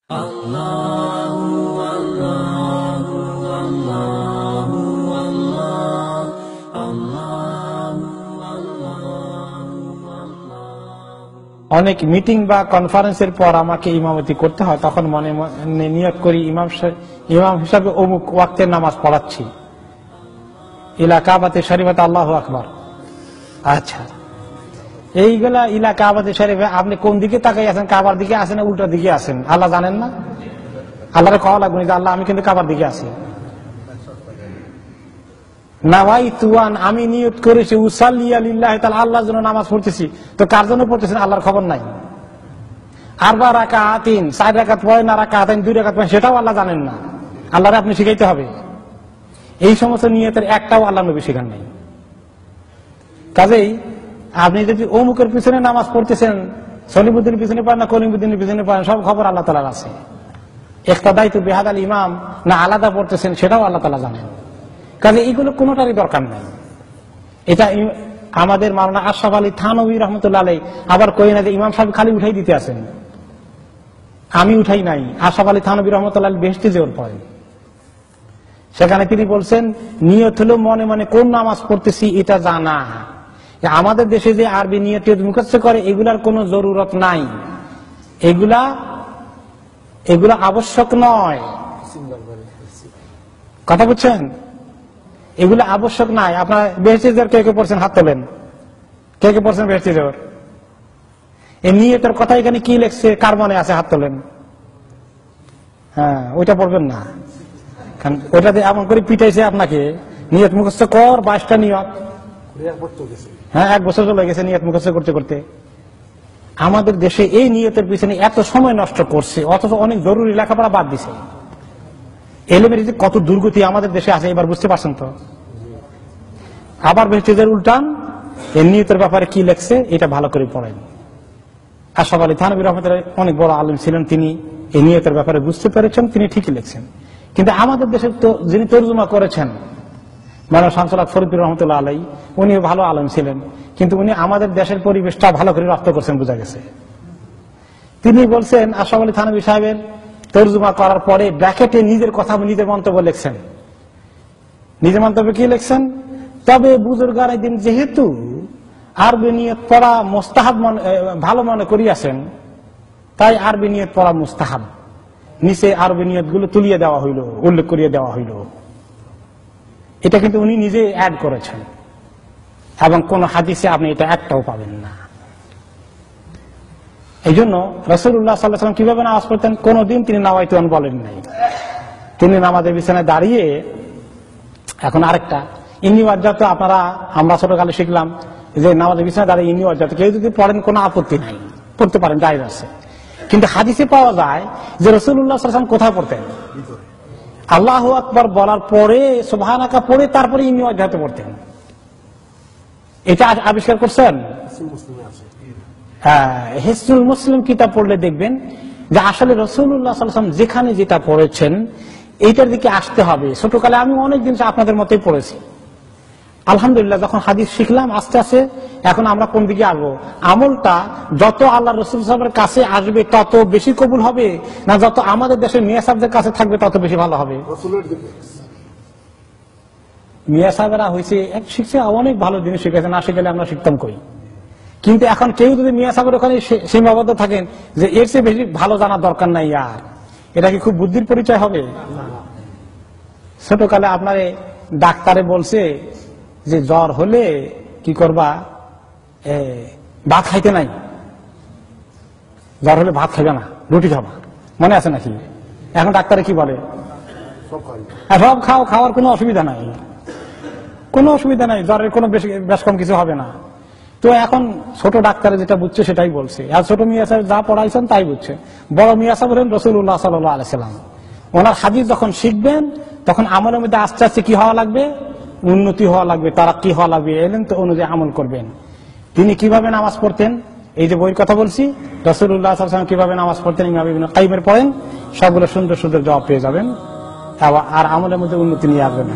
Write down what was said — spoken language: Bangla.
অনেক মিটিং বা কনফারেন্সের পর আমাকে ইমামতি করতে হয়, তখন মনে মনে নিয়ত করি ইমাম হিসাবে অমুক ওয়াক্তের নামাজ পড়াচ্ছি, ইলা কাবাতে শরীফাতে আল্লাহু আকবার। আচ্ছা, এইগুলা ইলা কাবাতে শরীফে আপনি কোন দিকে তাকাই আছেন? কাবার দিকে আছেন না উল্টা দিকে আছেন? আল্লাহ জানেন না? আল্লাহরে খাওয়া লাগবে না, আল্লাহ আমি কিন্তু কাবার দিকে আছি। নাওয়াইতুয়ান, আমি নিয়ত করেছি উসাল্লিয়া লিল্লাহি তাআলা, আল্লাহর জন্য নামাজ পড়তেছি। তো কার জন্য পড়তেছেন আল্লাহর খবর নাই। আরবা রাকাআতিন, 4 রাকাত পড়েন না রাকাতাইন 2 রাকাত পড়েন, সেটাও আল্লাহ জানেন না। আল্লাহরে আপনি শিখাইতে হবে। এই সমস্ত নিয়তের একটাও আল্লাহ নবী শিখান নাই। কাজেই আপনি যদি অমুকের পিছনে নামাজ পড়তেছেন, সলিমুদ্দিনের পিছনে পড়েন না কলিমুদ্দিনের পিছনে পড়েন, সব খবর আল্লাহ তাআলার আছে। ইক্তাদাইতু বিহাদাল ইমাম না আলাদা পড়তেছেন, সেটাও আল্লাহ তাআলা জানেন। কাজে এইগুলো কোনোটারই দরকার নাই। এটা আমাদের মাওলানা আশরাফ আলী থানভী রহমতুল্লাহ আলাইহি আবার কই না যে ইমাম সাহেব খালি উঠাই দিতে আছেন, আমি উঠাই নাই। আশরাফ আলী থানভী রহমতুল্লাহ আলাইহি বেহেশতে জোর পড়েন, সেখানে তিনি বলছেন নিয়ত হলো মনে মনে কোন নামাজ পড়তেছি এটা জানা। আমাদের দেশে যে আরবি নিয়ত মুখস্থ করে, এগুলার কোনো জরুরত নাই, এগুলা আবশ্যক নয়। কথা বুঝছেন? এগুলো আবশ্যক নাই। আপনার বেহেশতে জোর কে কে পড়ছেন? হাত তোলেন। কে কে পড়ছেন বেহেশতে জোর? এই নিয়তের কথা এখানে কি লেখছে, কার মনে আছে? হাত তোলেন। হ্যাঁ, ওইটা পড়বেন না, কারণ ওইটাতে এমন করে পিটাইছে আপনাকে, নিয়ত মুখস্থ কর 22টা নিয়ত। হ্যাঁ, 1 বছর চলে গেছে নিয়ত মুখস্থ করতে করতে। আমাদের দেশে এই নিয়তের পিছনে এত সময় নষ্ট করছে, অথচ অনেক জরুরি লেখাপড়া বাদ দিছে। এলেমের যে কত দুর্গতি আমাদের দেশে আছে, এবার বুঝতে পারছেন তো? আবার বেহেশতের উল্টান, এই নিয়তের ব্যাপারে কি লেখছে এটা ভালো করে পড়েন। আশরাফ আলী থানভী রহমতুল্লাহ অনেক বড় আলেম ছিলেন, তিনি এই নিয়তের ব্যাপারে বুঝতে পেরেছেন, তিনি ঠিকই লিখছেন। কিন্তু আমাদের দেশের তো যিনি তর্জমা করেছেন মাওলানা শামসুল হক ফরিদপুর রহমতুল্লাহ আলাইহি, উনিও ভালো আলেম ছিলেন, কিন্তু উনি আমাদের দেশের পরিবেশটা ভালো করে রপ্ত করছেন, বোঝা গেছে। তিনি বলছেন আশরাফ আলী থানভী সাহেবের তর্জমা করার পরে ব্র্যাকেটে নিজের কথা, নিজের মন্তব্য লিখছেন। নিজের মন্তব্য কি লিখছেন? তবে বুজুর্গানে দিন যেহেতু আরবি নিয়ত পড়া মুস্তাহাব ভালো মনে করিয়াছেন, তাই আরবি নিয়ত পড়া মুস্তাহাব। নিচে আরবি নিয়ত গুলো তুলিয়ে দেওয়া হইল, উল্লেখ করিয়ে দেওয়া হইল। এটা কিন্তু উনি নিজে অ্যাড করেছেন, এবং কোন হাদিসে আপনি এটা একটাও পাবেন না। এই জন্য রাসূলুল্লাহ সাল্লাল্লাহু আলাইহি ওয়াসাল্লাম কিভাবে নামাজ পড়তেন, কোনদিন তিনি নাওয়াইতুন বলেন নাই। তিনি নামাজের বিছানায় দাঁড়িয়ে, এখন আরেকটা ইন্নী ওয়াজ্জাত, আমরা ছোটকালে শিখলাম যে নামাজের বিছানায় দাঁড়িয়ে ইন্নী ওয়াজ্জাত, কেউ যদি পড়েন কোনো আপত্তি নাই, পড়তে পারেন, জায়েজ আছে। কিন্তু হাদিসে পাওয়া যায় যে রাসূলুল্লাহ সাল্লাল্লাহু আলাইহি ওয়াসাল্লাম কোথায় পড়তেন? আল্লাহু আকবার বলার পরে সুবহানাকা পড়ে তারপরে ইন্নী ওয়াজ্জাত পড়তেন। এটা আবিষ্কার করছেন? হিসনুল মুসলিম কিতাব পড়লে দেখবেন যে আসলে রাসূলুল্লাহ সাল্লাল্লাহু আলাইহি ওয়াসাল্লাম যেখানে যেটা পড়েছেন এইটার দিকে আসতে হবে। ছোটকালে আমি অনেক জিনিস আপনাদের মতোই পড়েছি, আলহামদুলিল্লাহ যখন হাদিস শিখলাম আস্তে আস্তে, এখন আমরা কোন দিকে আসবো? আমলটা যত আল্লাহ রাসূল সাহেবের কাছে আসবে তত বেশি কবুল হবে, না যত আমাদের দেশের মিয়া সাহেবদের কাছে থাকবে তত বেশি ভালো হবে? মিয়া সাহেবেরা হয়েছে শিখছে, অনেক ভালো জিনিস শিখেছে, না শিখলে আমরা শিখতাম কই। কিন্তু এখন কেউ যদি মিয়া সাহেবের ওখানে সীমাবদ্ধ থাকেন যে এর চেয়ে বেশি ভালো জানার দরকার নাই, আর এটা কি খুব বুদ্ধির পরিচয় হবে? ছোটকালে আপনার ডাক্তারে বলছে যে জ্বর হলে কি করবা, ভাত খাইতে নাই, জ্বর হলে ভাত খাইবে না, রুটি খাবা, মনে আছে নাকি? এখন ডাক্তারে কি বলে? সব খাও, খাওয়ার কোনো অসুবিধা নাই, কোনো অসুবিধা নাই, জ্বরের কোনো বেশ কম কিছু হবে না। তো এখন ছোট ডাক্তারে যেটা বুঝছে সেটাই বলছে, আর ছোট মিয়া সাহেব যা পড়াইছেন তাই বুঝছে। বড় মিয়া সাহেব হলেন রাসূলুল্লাহ সাল্লাল্লাহু আলাইহি ওয়াসাল্লাম। ওনার হাদিস যখন শিখবেন তখন আমলের মধ্যে আস্তে আস্তে কি হওয়া লাগবে? উন্নতি হওয়া লাগবে, তারাক্কি হওয়া লাগবে। এলেন তো অনুযায়ী আমল করবেন। তিনি কিভাবে নামাজ পড়তেন, এই যে বইয়ের কথা বলছি, রাসূলুল্লাহ সাল্লাল্লাহু আলাইহি ওয়াসাল্লাম কিভাবে নামাজ পড়তেন, ইমাম ইবনে কাইমের পড়েন, সবগুলো সুন্দর সুন্দর জবাব পেয়ে যাবেন, আর আমলের মধ্যে উন্নতি নিয়ে আসবেন।